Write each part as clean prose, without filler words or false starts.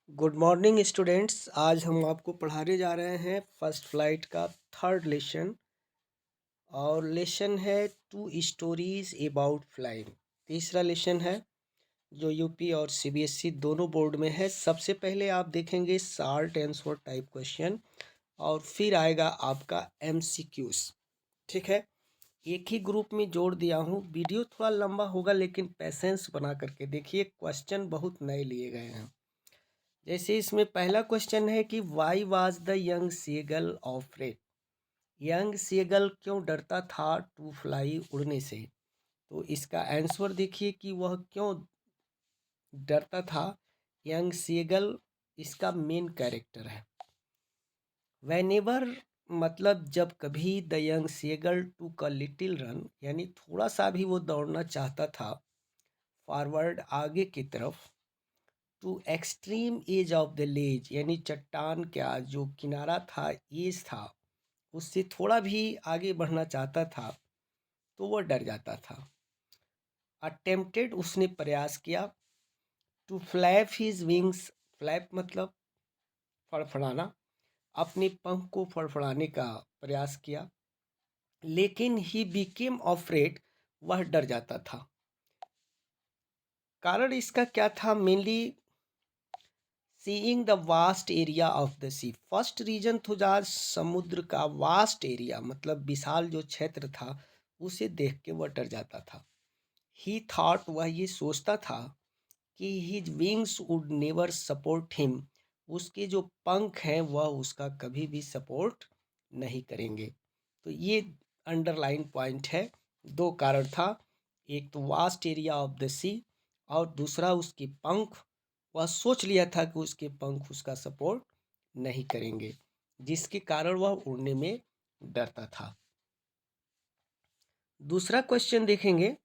Good morning students. आज हम आपको पढ़ाने जा रहे हैं फर्स्ट फ्लाइट का थर्ड लेसन। और लेसन है टू स्टोरीज अबाउट फ्लाइंग। तीसरा लेसन है जो यूपी और सीबीएसई दोनों बोर्ड में है। सबसे पहले आप देखेंगे शॉर्ट आंसर टाइप क्वेश्चन और फिर आएगा आपका एमसीक्यूज। ठीक है, एक ही ग्रुप में जोड़ दिया हूँ। वीडियो थोड़ा लंबा होगा लेकिन पेशेंस बना करके देखिए, क्वेश्चन बहुत नए लिए गए हैं। जैसे इसमें पहला क्वेश्चन है कि why was the young seagull afraid. Young seagull क्यों डरता था टू फ्लाई, उड़ने से। तो इसका आंसर देखिए कि वह क्यों डरता था। यंग सीगल इसका मेन कैरेक्टर है। वेनेवर मतलब जब कभी the young seagull to a little run, यानी थोड़ा सा भी वो दौड़ना चाहता था फॉरवर्ड, आगे की तरफ, to extreme edge of the ledge, यानी चट्टान का जो किनारा था, एज था, उससे थोड़ा भी आगे बढ़ना चाहता था तो वह डर जाता था। अटेम्प्टेड उसने प्रयास किया। To flap his wings, flap मतलब फड़फड़ाना, अपने पंख को फड़फड़ाने का प्रयास किया। लेकिन ही बिकेम ऑफ्रेड, वह डर जाता था। कारण इसका क्या था? Mainly seeing the vast area of the sea. First reason तो था समुद्र का वास्ट एरिया, मतलब विशाल जो क्षेत्र था उसे देख के वह डर जाता था। ही थॉट, वह ये सोचता था कि his wings would never support him, उसके जो पंख हैं वह उसका कभी भी सपोर्ट नहीं करेंगे। तो ये अंडरलाइन पॉइंट है। दो कारण था, एक तो वास्ट एरिया ऑफ द सी और दूसरा उसके पंख। वह सोच लिया था कि उसके पंख उसका सपोर्ट नहीं करेंगे, जिसके कारण वह उड़ने में डरता था। दूसरा क्वेश्चन देखेंगे,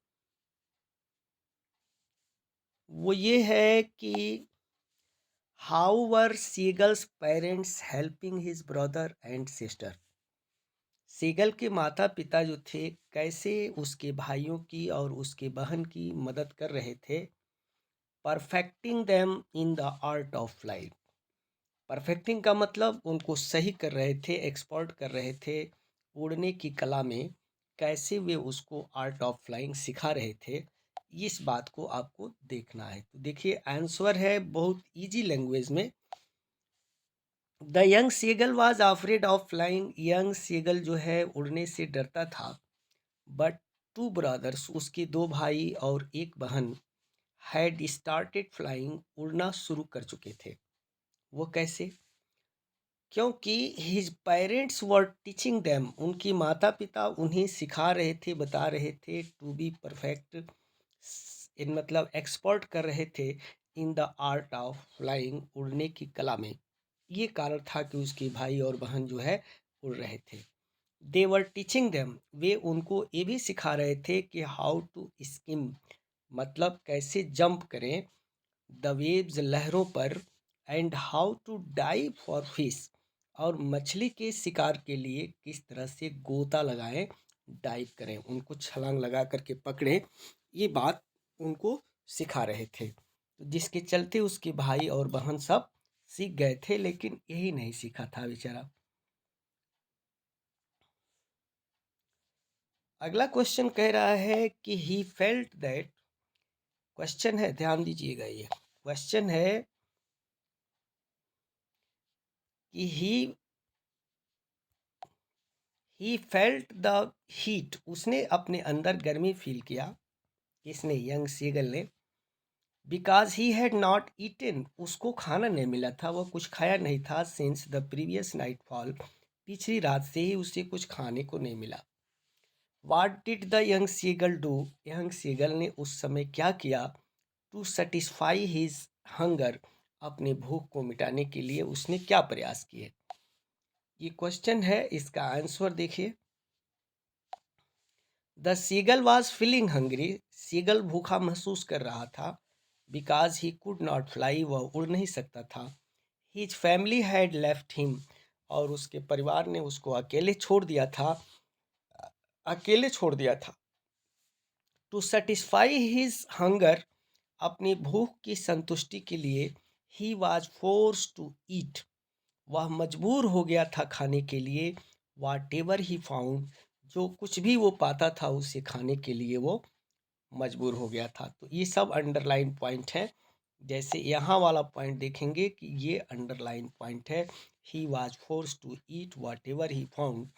वो ये है कि how were seagulls parents helping his brother and sister. Seagull के माता पिता जो थे कैसे उसके भाइयों की और उसके बहन की मदद कर रहे थे। Perfecting them in the art of flying. Perfecting का मतलब उनको सही कर रहे थे, एक्सपर्ट कर रहे थे उड़ने की कला में। कैसे वे उसको आर्ट ऑफ फ्लाइंग सिखा रहे थे, इस बात को आपको देखना है। तो देखिए आंसर है बहुत इजी लैंग्वेज में। The young seagull was afraid of flying. Young seagull जो है उड़ने से डरता था। बट टू ब्रदर्स, उसके दो भाई और एक बहन, हैड स्टार्टेड फ्लाइंग, उड़ना शुरू कर चुके थे। वो कैसे? क्योंकि his parents were teaching them, उनकी माता पिता उन्हें सिखा रहे थे, बता रहे थे टू बी परफेक्ट, इन मतलब एक्सपर्ट कर रहे थे in the art of flying, उड़ने की कला में। ये कारण था कि उसके भाई और बहन जो है उड़ रहे थे। दे वर टीचिंग देम, वे उनको ये भी सिखा रहे थे कि हाउ टू स्किम, मतलब कैसे जंप करें, द वेव्स, लहरों पर, and how to dive for fish, और मछली के शिकार के लिए किस तरह से गोता लगाएं, डाइव करें, उनको छलांग लगा करके पकड़ें। ये बात उनको सिखा रहे थे। तो जिसके चलते उसके भाई और बहन सब सीख गए थे, लेकिन यही नहीं सीखा था बेचारा। अगला क्वेश्चन कह रहा है कि ही फेल्ट दैट, क्वेश्चन है ध्यान दीजिएगा, ये क्वेश्चन है कि ही फेल्ट द हीट, उसने अपने अंदर गर्मी फील किया। किसने? यंग सीगल ने। Because he had not eaten, उसको खाना नहीं मिला था, वह कुछ खाया नहीं था। Since the previous night fall, पिछली रात से ही उसे कुछ खाने को नहीं मिला। What did the young seagull do, young seagull ने उस समय क्या किया? टू सेटिस्फाई हिज हंगर, अपने भूख को मिटाने के लिए उसने क्या प्रयास किए? ये क्वेश्चन है, इसका आंसर देखिए। The seagull was feeling hungry, seagull भूखा महसूस कर रहा था। Because he could not fly, वह उड़ नहीं सकता था। His family had left him, और उसके परिवार ने उसको अकेले छोड़ दिया था, अकेले छोड़ दिया था। टू सेटिस्फाई हिज हंगर, अपनी भूख की संतुष्टि के लिए, he was force to eat, वह मजबूर हो गया था खाने के लिए। वाट एवर ही फाउंड, जो कुछ भी वो पाता था उसे खाने के लिए वो मजबूर हो गया था। तो ये सब अंडरलाइन पॉइंट है। जैसे यहाँ वाला पॉइंट देखेंगे कि ये अंडरलाइन पॉइंट है। He was force to eat whatever he found,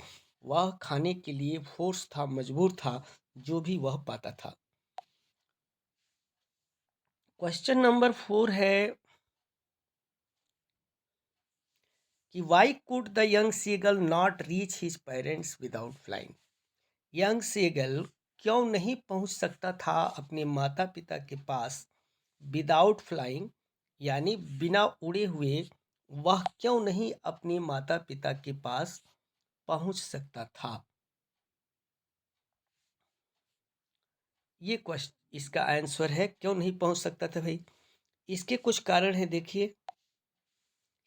वह खाने के लिए फोर्स था, मजबूर था, जो भी वह पाता था। क्वेश्चन नंबर 4 है कि why could the young seagull not reach his parents without flying. Young seagull क्यों नहीं पहुंच सकता था अपने माता पिता के पास विदाउट फ्लाइंग, यानी बिना उड़े हुए वह क्यों नहीं अपने माता पिता के पास पहुंच सकता था। ये क्वेश्चन, इसका आंसर है क्यों नहीं पहुंच सकता था भाई। इसके कुछ कारण हैं, देखिए।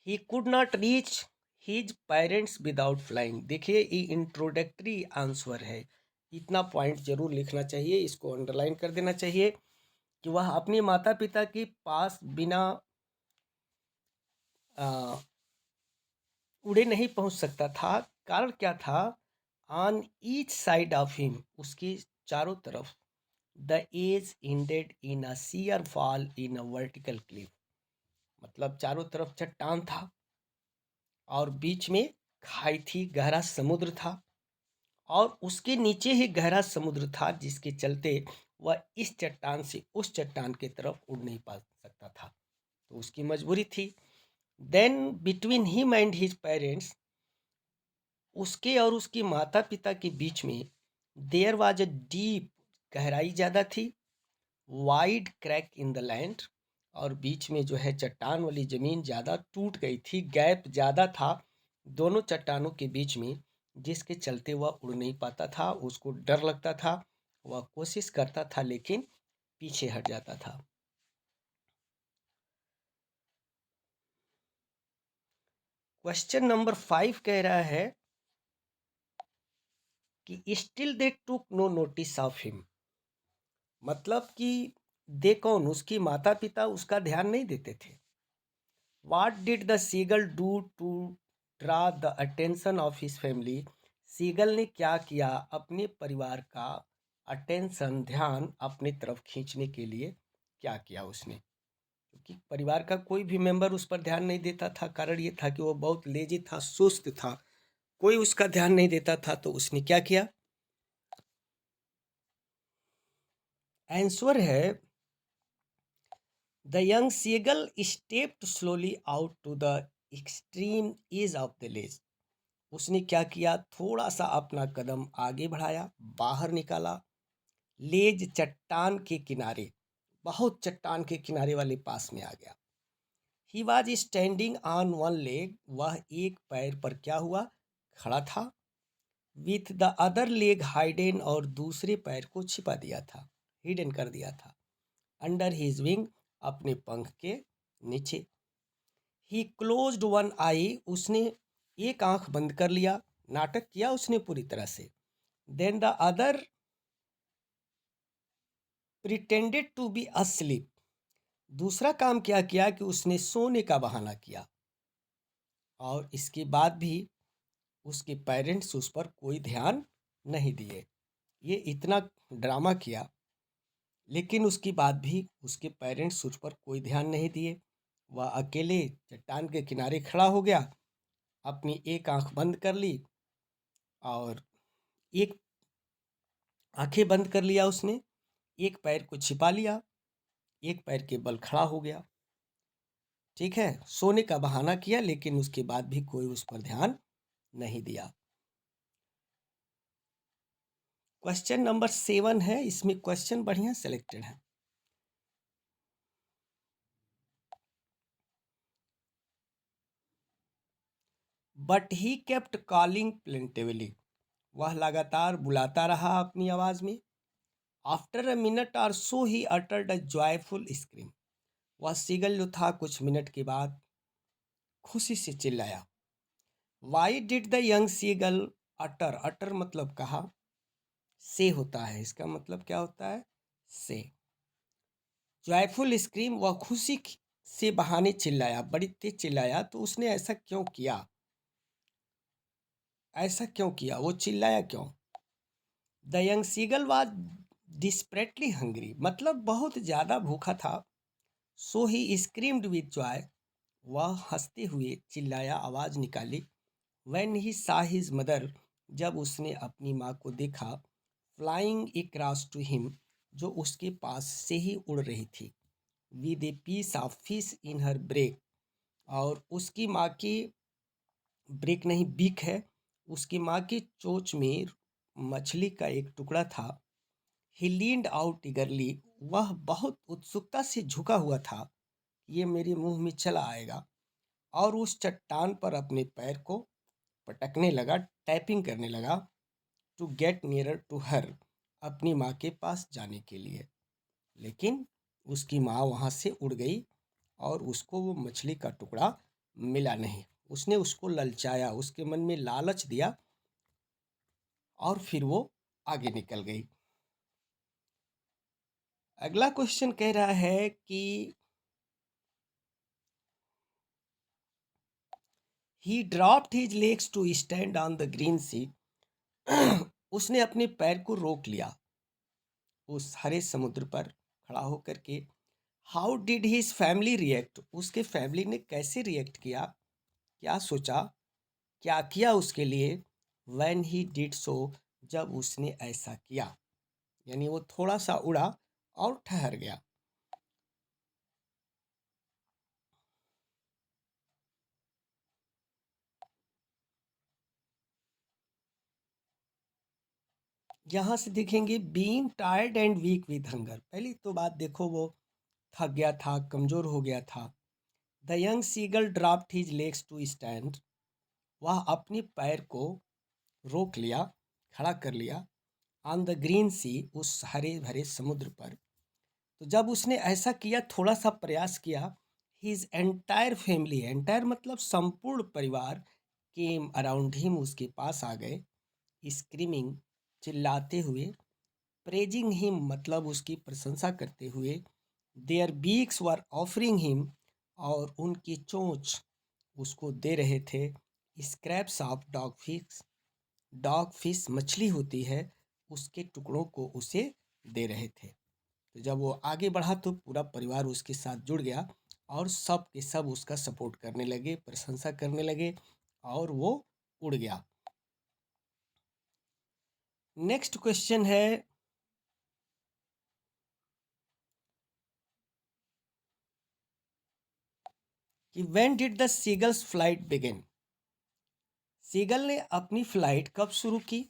ही could not reach his parents without flying, देखिए ये इंट्रोडक्टरी आंसर है। इतना पॉइंट जरूर लिखना चाहिए, इसको अंडरलाइन कर देना चाहिए कि वह अपने माता पिता के पास बिना उड़े नहीं पहुंच सकता था। कारण क्या था? On each side of him, उसके चारों तरफ, the edge ended in a sheer fall in a vertical cliff, मतलब चारों तरफ चट्टान था और बीच में खाई थी, गहरा समुद्र था, और उसके नीचे ही गहरा समुद्र था, जिसके चलते वह इस चट्टान से उस चट्टान की तरफ उड़ नहीं पा सकता था। तो उसकी मजबूरी थी। Then between him and his parents, उसके और उसके माता पिता के बीच में देयर वाज अ डीप, गहराई ज़्यादा थी, wide crack in the land, और बीच में जो है चट्टान वाली ज़मीन ज़्यादा टूट गई थी, गैप ज़्यादा था दोनों चट्टानों के बीच में, जिसके चलते वह उड़ नहीं पाता था। उसको डर लगता था, वह कोशिश करता था लेकिन पीछे हट जाता था। क्वेश्चन नंबर 5 कह रहा है कि still they took no notice of him, मतलब कि दे कौन, उसकी माता पिता उसका ध्यान नहीं देते थे। What did the seagull do to draw the attention of his family, seagull ने क्या किया अपने परिवार का अटेंशन, ध्यान अपनी तरफ खींचने के लिए क्या किया उसने? क्योंकि परिवार का कोई भी मेंबर उस पर ध्यान नहीं देता था। कारण ये था कि वो बहुत लेजी था, सुस्त था, कोई उसका ध्यान नहीं देता था। तो उसने क्या किया? आंसर है the young seagull stepped slowly out to the extreme edge of the ledge, उसने क्या किया? थोड़ा सा अपना कदम आगे बढ़ाया, बाहर निकाला, लेज चट्टान के किनारे, बहुत चट्टान के किनारे वाले पास में आ गया। He was standing on one leg, वह एक पैर पर क्या हुआ? खड़ा था। With the other leg hidden, और दूसरे पैर को छिपा दिया था, हिडन कर दिया था, अंडर हिज विंग, अपने पंख के नीचे। ही क्लोज्ड वन आई, उसने एक आंख बंद कर लिया, नाटक किया उसने पूरी तरह से। Then the other pretended to be asleep, दूसरा काम क्या किया कि उसने सोने का बहाना किया, और इसके बाद भी उसके पेरेंट्स उस पर कोई ध्यान नहीं दिए। ये इतना ड्रामा किया, लेकिन उसके बाद भी उसके पेरेंट्स उस पर कोई ध्यान नहीं दिए। वह अकेले चट्टान के किनारे खड़ा हो गया, अपनी एक आंख बंद कर ली, और एक आंखें बंद कर लिया उसने, एक पैर को छिपा लिया, एक पैर के बल खड़ा हो गया। ठीक है, सोने का बहाना किया, लेकिन उसके बाद भी कोई उस पर ध्यान नहीं दिया। क्वेश्चन नंबर 7 है, इसमें क्वेश्चन बढ़िया सेलेक्टेड है। But he kept calling plaintively, वह लगातार बुलाता रहा अपनी आवाज में। After a minute or so he uttered a joyful scream, वह सीगल जो था कुछ मिनट के बाद खुशी से चिल्लाया। Why did the young seagull utter, utter मतलब कहा, से होता है, इसका मतलब क्या होता है? से। जॉयफुल स्क्रीम, वह खुशी से बहाने चिल्लाया, बड़ी तेज चिल्लाया। तो उसने ऐसा क्यों किया? ऐसा क्यों किया? वो चिल्लाया क्यों? The young seagull was desperately hungry, मतलब बहुत ज़्यादा भूखा था। So he screamed with joy, वह हंसते हुए चिल्लाया, आवाज़ निकाली। व्हेन ही सा हिज मदर, जब उसने अपनी माँ को देखा। फ्लाइंग अक्रॉस टू हिम, जो उसके पास से ही उड़ रही थी। With a piece of fish in her break, और उसकी माँ की ब्रेक नहीं बीक है, उसकी माँ की चोंच में मछली का एक टुकड़ा था। ही लीन्ड आउट ईगरली, वह बहुत उत्सुकता से झुका हुआ था, ये मेरे मुंह में चला आएगा। और उस चट्टान पर अपने पैर को पटकने लगा, टैपिंग करने लगा। To get nearer to her, अपनी माँ के पास जाने के लिए। लेकिन उसकी माँ वहाँ से उड़ गई और उसको वो मछली का टुकड़ा मिला नहीं। उसने उसको ललचाया, उसके मन में लालच दिया, और फिर वो आगे निकल गई। अगला क्वेश्चन कह रहा है कि he dropped his legs to stand on the green sea, उसने अपने पैर को रोक लिया उस हरे समुद्र पर खड़ा होकर के। How did his family react, उसके फैमिली ने कैसे रिएक्ट किया, क्या सोचा, क्या किया उसके लिए। व्हेन ही डिड सो, जब उसने ऐसा किया, यानी वो थोड़ा सा उड़ा और ठहर गया। यहाँ से देखेंगे being tired and weak with hunger, पहली तो बात देखो वो थक गया था, कमज़ोर हो गया था। The young seagull dropped his legs to stand, वह अपने पैर को रोक लिया, खड़ा कर लिया। ऑन द ग्रीन सी, उस हरे भरे समुद्र पर। तो जब उसने ऐसा किया, थोड़ा सा प्रयास किया, हिज एंटायर फैमिली, एंटायर मतलब संपूर्ण परिवार, केम अराउंड हिम, उसके पास आ गए। स्क्रीमिंग, चिल्लाते हुए। प्रेजिंग हिम मतलब उसकी प्रशंसा करते हुए। Their beaks were offering him, और उनकी चोंच उसको दे रहे थे। Scraps of dog fish, dog fish मछली होती है, उसके टुकड़ों को उसे दे रहे थे। तो जब वो आगे बढ़ा तो पूरा परिवार उसके साथ जुड़ गया, और सब के सब उसका सपोर्ट करने लगे, प्रशंसा करने लगे, और वो उड़ गया। नेक्स्ट क्वेश्चन है कि when did the seagulls flight begin, seagull ने अपनी फ्लाइट कब शुरू की।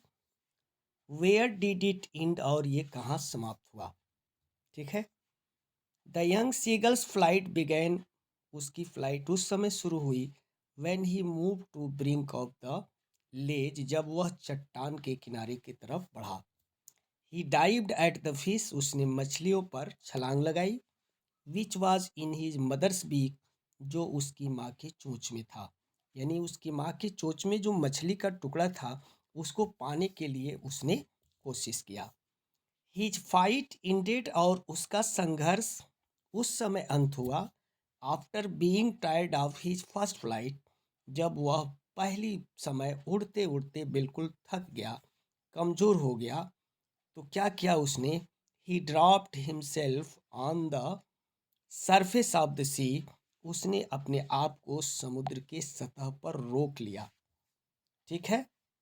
वेयर डिड इट एंड, और ये कहाँ समाप्त हुआ। ठीक है। The young seagulls flight began, उसकी फ्लाइट उस समय शुरू हुई। When he move to brink of the ledge, जब वह चट्टान के किनारे की तरफ बढ़ा। He dived at the fish, उसने मछलियों पर छलांग लगाई। Which was in his mother's beak, जो उसकी माँ की चोंच में था, यानी उसकी माँ की चोंच में जो मछली का टुकड़ा था, उसको पाने के लिए उसने कोशिश किया। हिज फाइट इंडेड, और उसका संघर्ष उस समय अंत हुआ। After being tired of his first flight, जब वह पहली समय उड़ते उड़ते बिल्कुल थक गया, कमज़ोर हो गया। तो क्या किया उसने। He dropped himself on the surface of the sea, उसने अपने आप को समुद्र के सतह पर रोक लिया। ठीक है।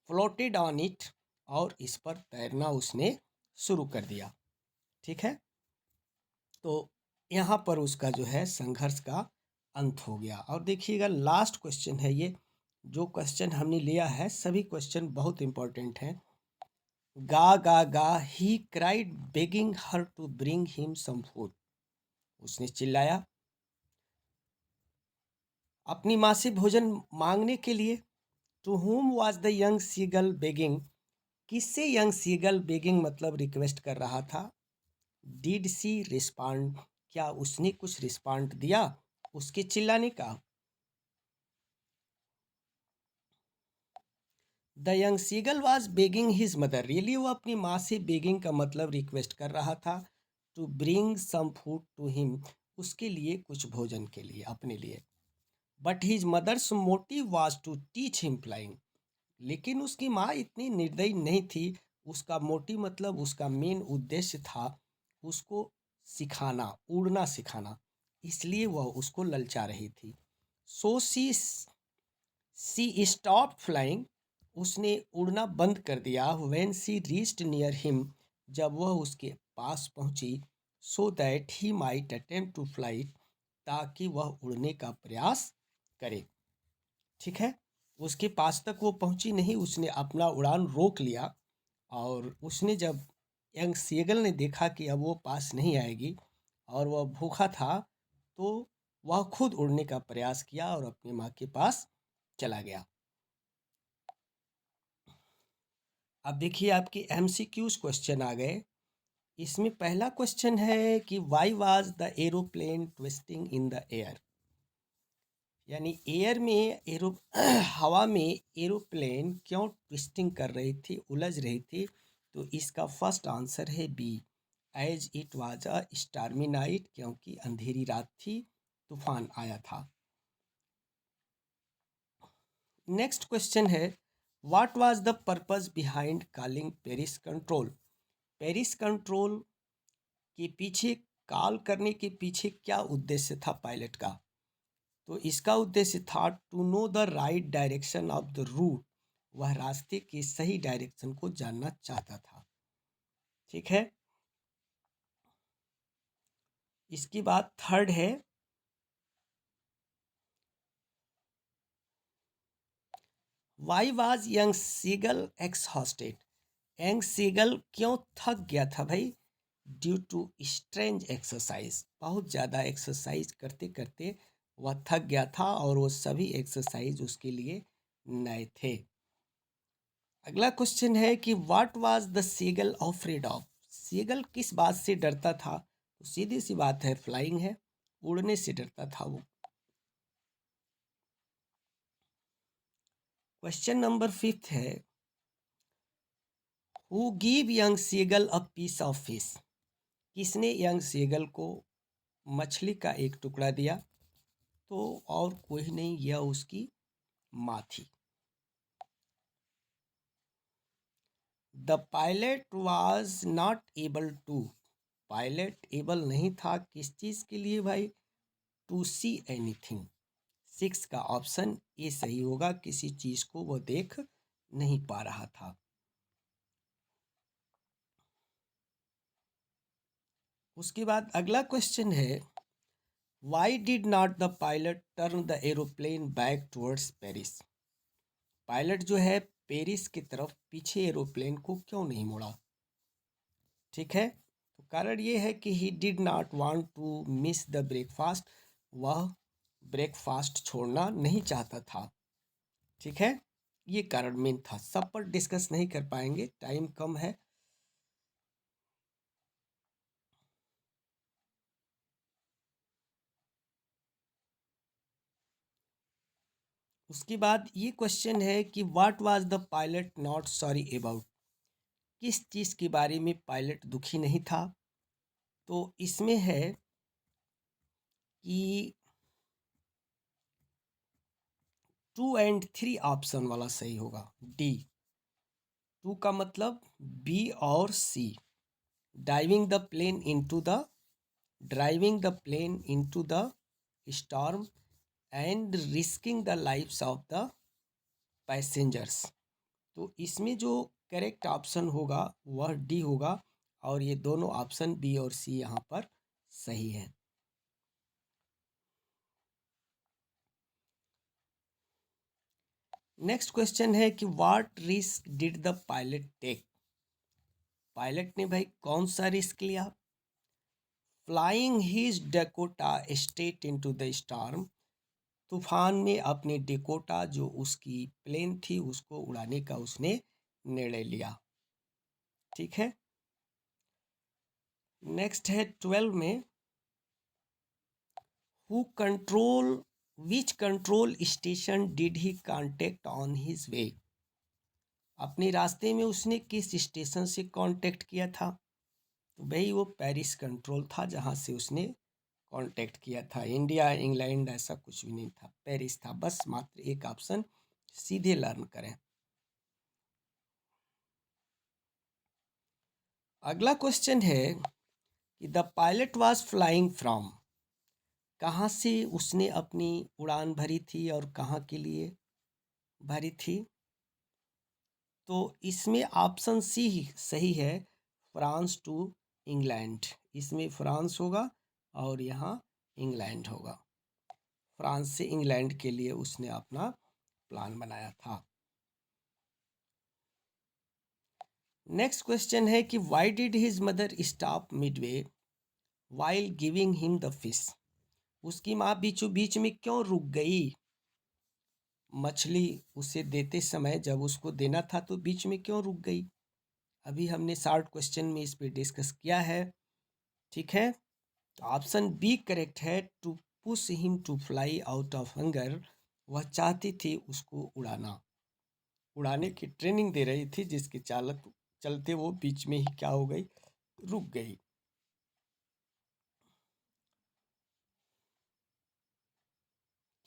फ्लोटेड ऑन इट, और इस पर तैरना उसने शुरू कर दिया। ठीक है। तो यहाँ पर उसका जो है संघर्ष का अंत हो गया। और देखिएगा लास्ट क्वेश्चन है ये, जो क्वेश्चन हमने लिया है, सभी क्वेश्चन बहुत इंपॉर्टेंट हैं। गा गा गा he cried begging her to bring him some food, उसने चिल्लाया अपनी माँ से भोजन मांगने के लिए। To whom was the young seagull begging, किससे यंग सीगल बेगिंग मतलब रिक्वेस्ट कर रहा था। डिड सी रिस्पॉन्ड, क्या उसने कुछ रिस्पॉन्ड दिया उसके चिल्लाने का। The young seagull was begging his mother, really वो अपनी माँ से बेगिंग का मतलब रिक्वेस्ट कर रहा था। To bring some food to him, उसके लिए, कुछ भोजन के लिए, अपने लिए। But his mother's motive was to teach him flying. लेकिन उसकी माँ इतनी निर्दयी नहीं थी। उसका मोटिव मतलब उसका मेन उद्देश्य था उसको सिखाना, उड़ना सिखाना। इसलिए वह उसको ललचा रही थी। So she stop flying. उसने उड़ना बंद कर दिया। When she reached near him. जब वह उसके पास पहुंची। So that he might attempt to fly. ताकि वह उड़ने का प्रयास करे। ठीक है। उसके पास तक वो पहुंची नहीं, उसने अपना उड़ान रोक लिया। और उसने जब यंग सेगल ने देखा कि अब वो पास नहीं आएगी और वह भूखा था, तो वह खुद उड़ने का प्रयास किया और अपनी माँ के पास चला गया। अब देखिए आपके MCQs क्वेश्चन आ गए। इसमें पहला क्वेश्चन है कि why was the aeroplane twisting in the air. यानी एयर में हवा में एरोप्लेन क्यों ट्विस्टिंग कर रही थी, उलझ रही थी। तो इसका फर्स्ट आंसर है B, as it was a stormy night. क्योंकि अंधेरी रात थी, तूफान आया था। नेक्स्ट क्वेश्चन है, what was the purpose behind calling Paris control. Paris control के पीछे, कॉल करने के पीछे क्या उद्देश्य था पायलट का। तो इसका उद्देश्य था to know the right direction of the route. वह रास्ते के सही डायरेक्शन को जानना चाहता था। ठीक है। इसके बाद थर्ड है, why was young seagull exhausted. Young seagull क्यों थक गया था भाई। Due to strange exercise. बहुत ज़्यादा एक्सरसाइज करते करते वह थक गया था और वो सभी एक्सरसाइज उसके लिए नए थे। अगला क्वेश्चन है कि what was the seagull afraid of. Seagull किस बात से डरता था। तो सीधी सी बात है, फ्लाइंग है, उड़ने से डरता था वो। क्वेश्चन नंबर 5 है, who give young seagull a piece of fish. किसने यंग सीगल को मछली का एक टुकड़ा दिया। तो और कोई नहीं, यह उसकी माँ थी। The pilot was not able to. Pilot able नहीं था किस चीज़ के लिए भाई, टू सी एनीथिंग। 6 का ऑप्शन ए सही होगा, किसी चीज़ को वो देख नहीं पा रहा था। उसके बाद अगला क्वेश्चन है, why did not the pilot turn the aeroplane back towards Paris. Pilot जो है पेरिस की तरफ पीछे एरोप्लेन को क्यों नहीं मोड़ा। ठीक है। तो कारण ये है कि he did not want to miss the breakfast. वह ब्रेकफास्ट छोड़ना नहीं चाहता था। ठीक है। ये कारण मेन था, सब पर डिस्कस नहीं कर पाएंगे, टाइम कम है। उसके बाद ये क्वेश्चन है कि what was the pilot not sorry about. किस चीज़ के बारे में पायलट दुखी नहीं था। तो इसमें है कि 2 एंड 3 ऑप्शन वाला सही होगा, डी। 2 का मतलब बी और C. Diving the plane into the driving the plane into the storm and risking the lives of the passengers. तो इसमें जो करेक्ट ऑप्शन होगा वह डी होगा। और ये दोनों ऑप्शन बी और सी यहाँ पर सही है। नेक्स्ट क्वेश्चन है कि what risk did the pilot take. Pilot ने भाई कौन सा रिस्क लिया। Flying his Dakota straight into the storm. तूफान में अपने डेकोटा जो उसकी प्लेन थी उसको उड़ाने का उसने निर्णय लिया। ठीक है। नेक्स्ट है 12 में, who control which control station did he contact on his way. अपने रास्ते में उसने किस स्टेशन से कांटेक्ट किया था। तो भाई वो पेरिस कंट्रोल था जहाँ से उसने कांटेक्ट किया था। इंडिया, इंग्लैंड ऐसा कुछ भी नहीं था, पेरिस था। बस मात्र एक ऑप्शन सीधे लर्न करें। अगला क्वेश्चन है कि the pilot was flying from, कहाँ से उसने अपनी उड़ान भरी थी और कहाँ के लिए भरी थी? तो इसमें ऑप्शन सी सही है, फ्रांस टू इंग्लैंड। इसमें फ्रांस होगा और यहाँ इंग्लैंड होगा। फ्रांस से इंग्लैंड के लिए उसने अपना प्लान बनाया था। नेक्स्ट क्वेश्चन है कि why did his mother stop Midway while giving him the fish. उसकी माँ बीचों बीच में क्यों रुक गई? मछली उसे देते समय जब उसको देना था तो बीच में क्यों रुक गई? अभी हमने शॉर्ट क्वेश्चन में इस पे डिस्कस किया है। ठीक है, तो ऑप्शन बी करेक्ट है, to push him to fly out of hunger. वह चाहती थी उसको उड़ाने की ट्रेनिंग दे रही थी, जिसके चलते वो बीच में ही क्या हो गई, रुक गई।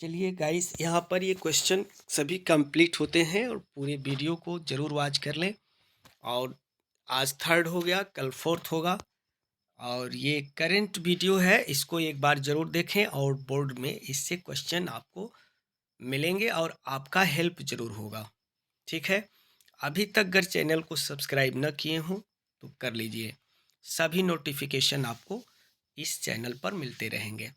चलिए गाइस, यहाँ पर ये क्वेश्चन सभी कंप्लीट होते हैं और पूरे वीडियो को ज़रूर वॉच कर लें। और आज थर्ड हो गया, कल फोर्थ होगा। और ये करंट वीडियो है, इसको एक बार ज़रूर देखें और बोर्ड में इससे क्वेश्चन आपको मिलेंगे और आपका हेल्प ज़रूर होगा। ठीक है, अभी तक अगर चैनल को सब्सक्राइब न किए हों तो कर लीजिए। सभी नोटिफिकेशन आपको इस चैनल पर मिलते रहेंगे।